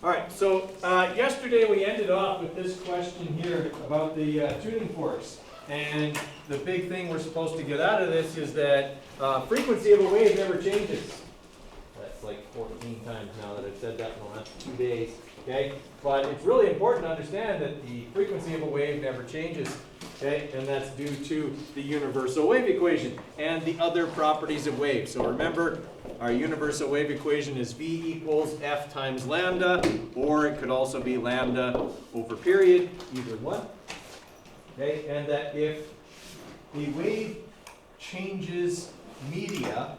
All right, so yesterday we ended off with this question here about the tuning forks. And the big thing we're supposed to get out of this is that frequency of a wave never changes. That's like 14 times now that I've said that in the last 2 days, okay? But it's really important to understand that the frequency of a wave never changes, okay? And that's due to the universal wave equation and the other properties of waves. So remember, our universal wave equation is V equals F times lambda, or it could also be lambda over period, either one. Okay, and that if the wave changes media,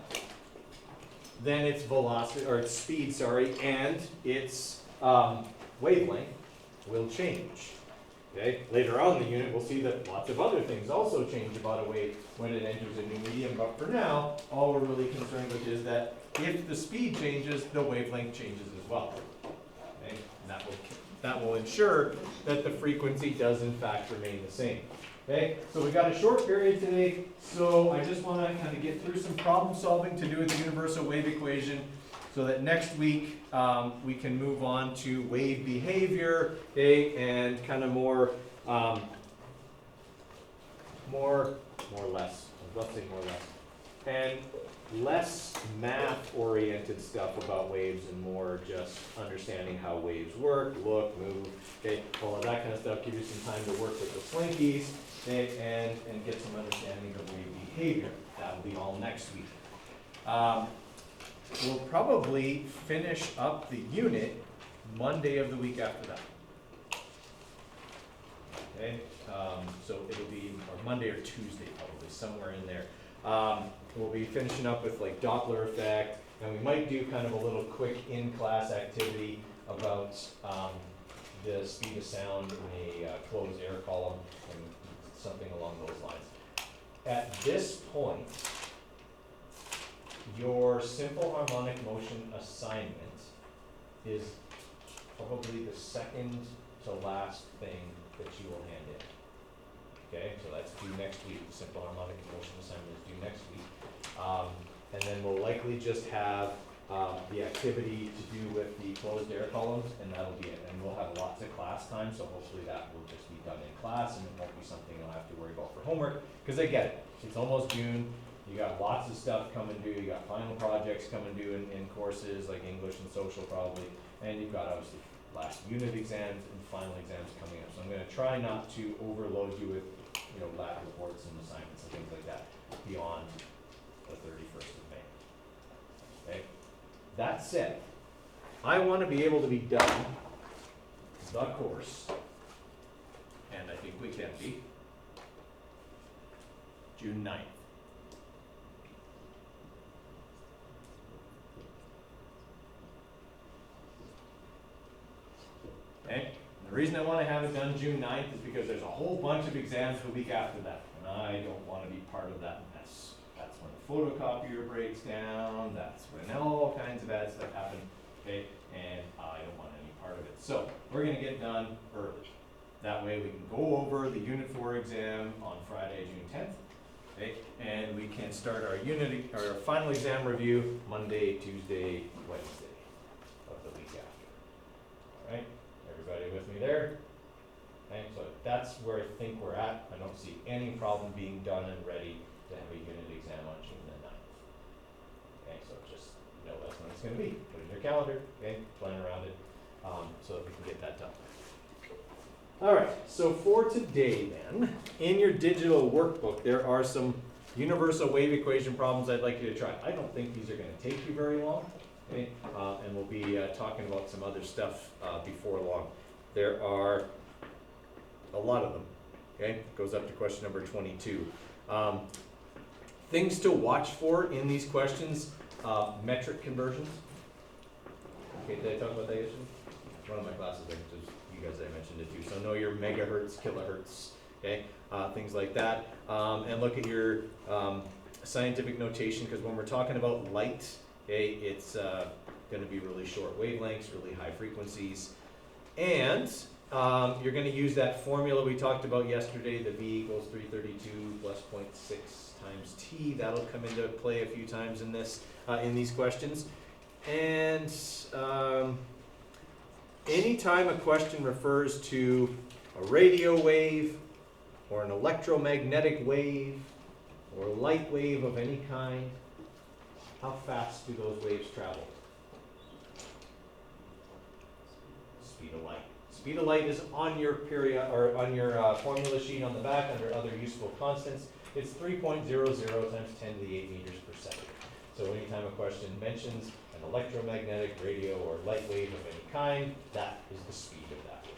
then its velocity, or its speed, sorry, and its wavelength will change. Okay, later on in the unit, we'll see that lots of other things also change about a wave when it enters a new medium, but for now, all we're really concerned with is that if the speed changes, the wavelength changes as well. Okay, and that will ensure that the frequency does in fact remain the same. Okay, so we got a short period today, so I just want to kind of get through some problem solving to do with the universal wave equation, so that next week we can move on to wave behavior, okay, and kind of more or less, let's say more or less, and less math-oriented stuff about waves and more just understanding how waves work, look, move, okay, all of that kind of stuff. Give you some time to work with the slinkies, okay, and get some understanding of wave behavior. That'll be all next week. We'll probably finish up the unit Monday of the week after that. Okay, so it'll be or Monday or Tuesday probably, somewhere in there. We'll be finishing up with like Doppler effect, and we might do kind of a little quick in-class activity about the speed of sound in a closed air column and something along those lines. At this point, your simple harmonic motion assignment is probably the second to last thing that you will hand in. Okay, so that's due next week. The simple harmonic motion assignment is due next week. And then we'll likely just have the activity to do with the closed air columns, and that'll be it. And we'll have lots of class time, so hopefully that will just be done in class, and it won't be something you'll have to worry about for homework. Because I get it, it's almost June. You got lots of stuff coming due. You got final projects coming due in courses like English and social probably, and you've got obviously last unit exams and final exams coming up. So I'm going to try not to overload you with lab reports and assignments and things like that beyond the 31st of May. Okay. That said, I want to be able to be done the course, and I think we can be June 9th. Okay? And the reason I want to have it done June 9th is because there's a whole bunch of exams the week after that, and I don't want to be part of that mess. That's when the photocopier breaks down, that's when all kinds of bad stuff happen, okay? And I don't want any part of it. So we're going to get done early. That way we can go over the Unit 4 exam on Friday, June 10th, okay? And we can start our final exam review Monday, Tuesday, Wednesday of the week after. All right? Everybody with me there? Okay, so that's where I think we're at. I don't see any problem being done and ready to have a unit exam on June the 9th. Okay, so just know that's when it's going to be. Put it in your calendar, okay, plan around it, so that we can get that done. All right, so for today then, in your digital workbook, there are some universal wave equation problems I'd like you to try. I don't think these are going to take you very long. Okay, and we'll be talking about some other stuff before long. There are a lot of them. Okay, it goes up to question number 22. Things to watch for in these questions: metric conversions. Okay, did I talk about that yesterday? One of my classes, you guys, I mentioned it too. So know your megahertz, kilohertz. Okay, things like that, and look at your scientific notation, because when we're talking about light. Okay, it's going to be really short wavelengths, really high frequencies, and you're going to use that formula we talked about yesterday, the V equals 332 plus 0.6 times T. That'll come into play a few times in these questions. And anytime a question refers to a radio wave, or an electromagnetic wave, or a light wave of any kind, how fast do those waves travel? Speed of light. Speed of light is on your formula sheet on the back under other useful constants. It's 3.00 times 10 to the 8 meters per second. So anytime a question mentions an electromagnetic, radio, or light wave of any kind, that is the speed of that wave.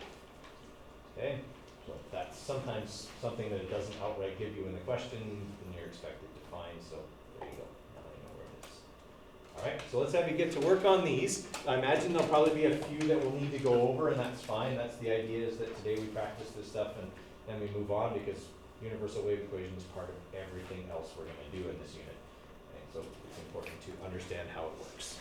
Okay? So that's sometimes something that it doesn't outright give you in the question, and you're expected to find, so there you go. Now you know where it is. All right, so let's have you get to work on these. I imagine there'll probably be a few that we'll need to go over, and that's fine. That's the idea, is that today we practice this stuff and then we move on, because universal wave equation is part of everything else we're going to do in this unit. And so it's important to understand how it works.